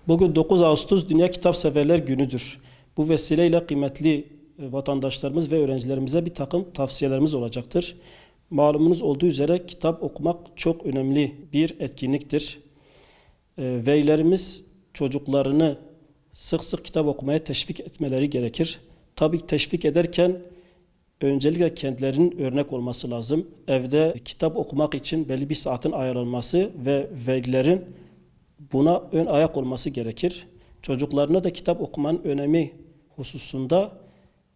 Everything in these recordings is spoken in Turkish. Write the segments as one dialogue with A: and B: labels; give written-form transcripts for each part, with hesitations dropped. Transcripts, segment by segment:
A: Bugün 9 Ağustos Dünya Kitap Severler Günü'dür. Bu vesileyle kıymetli vatandaşlarımız ve öğrencilerimize bir takım tavsiyelerimiz olacaktır. Malumunuz olduğu üzere kitap okumak çok önemli bir etkinliktir. Velilerimiz çocuklarını sık sık kitap okumaya teşvik etmeleri gerekir. Tabii teşvik ederken öncelikle kendilerinin örnek olması lazım. Evde kitap okumak için belli bir saatin ayarlanması ve velilerin buna ön ayak olması gerekir. Çocuklarına da kitap okumanın önemi hususunda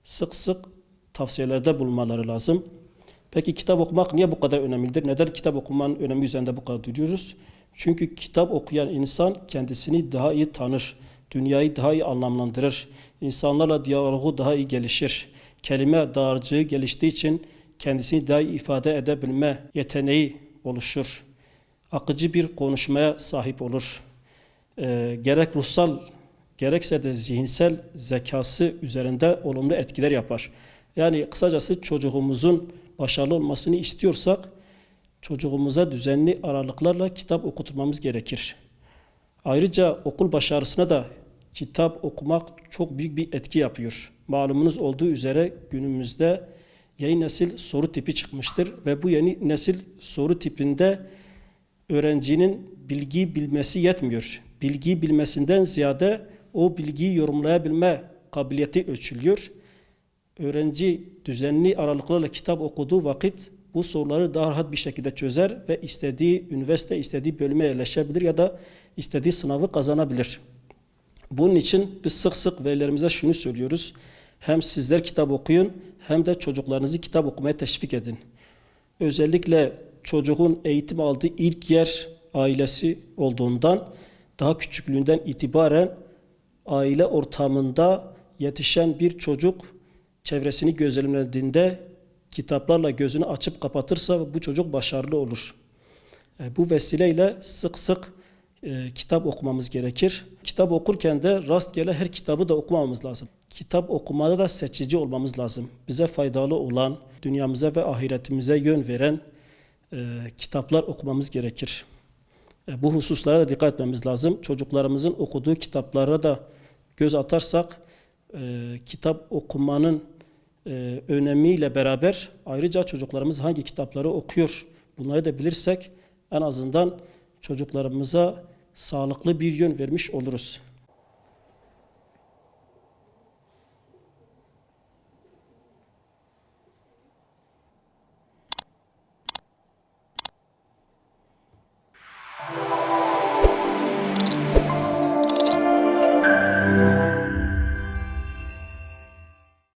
A: sık sık tavsiyelerde bulunmaları lazım. Peki kitap okumak niye bu kadar önemlidir? Neden kitap okumanın önemi üzerinde bu kadar duruyoruz? Çünkü kitap okuyan insan kendisini daha iyi tanır, dünyayı daha iyi anlamlandırır, insanlarla diyalogu daha iyi gelişir. Kelime dağarcığı geliştiği için kendisini daha iyi ifade edebilme yeteneği oluşur. Akıcı bir konuşmaya sahip olur. Gerek ruhsal gerekse de zihinsel zekası üzerinde olumlu etkiler yapar. Yani kısacası çocuğumuzun başarılı olmasını istiyorsak çocuğumuza düzenli aralıklarla kitap okutmamız gerekir. Ayrıca okul başarısına da kitap okumak çok büyük bir etki yapıyor. Malumunuz olduğu üzere günümüzde yeni nesil soru tipi çıkmıştır ve bu yeni nesil soru tipinde öğrencinin bilgiyi bilmesi yetmiyor. Bilgiyi bilmesinden ziyade o bilgiyi yorumlayabilme kabiliyeti ölçülüyor. Öğrenci düzenli aralıklarla kitap okuduğu vakit bu soruları daha rahat bir şekilde çözer ve istediği üniversite, istediği bölüme yerleşebilir ya da istediği sınavı kazanabilir. Bunun için biz sık sık velilerimize şunu söylüyoruz. Hem sizler kitap okuyun hem de çocuklarınızı kitap okumaya teşvik edin. Özellikle çocuğun eğitim aldığı ilk yer ailesi olduğundan daha küçüklüğünden itibaren aile ortamında yetişen bir çocuk çevresini gözlemlediğinde kitaplarla gözünü açıp kapatırsa bu çocuk başarılı olur. Bu vesileyle sık sık kitap okumamız gerekir. Kitap okurken de rastgele her kitabı da okumamamız lazım. Kitap okumada da seçici olmamız lazım. Bize faydalı olan, dünyamıza ve ahiretimize yön veren kitaplar okumamız gerekir. Bu hususlara da dikkat etmemiz lazım. Çocuklarımızın okuduğu kitaplara da göz atarsak kitap okumanın önemiyle beraber ayrıca çocuklarımız hangi kitapları okuyor bunları da bilirsek en azından çocuklarımıza sağlıklı bir yön vermiş oluruz.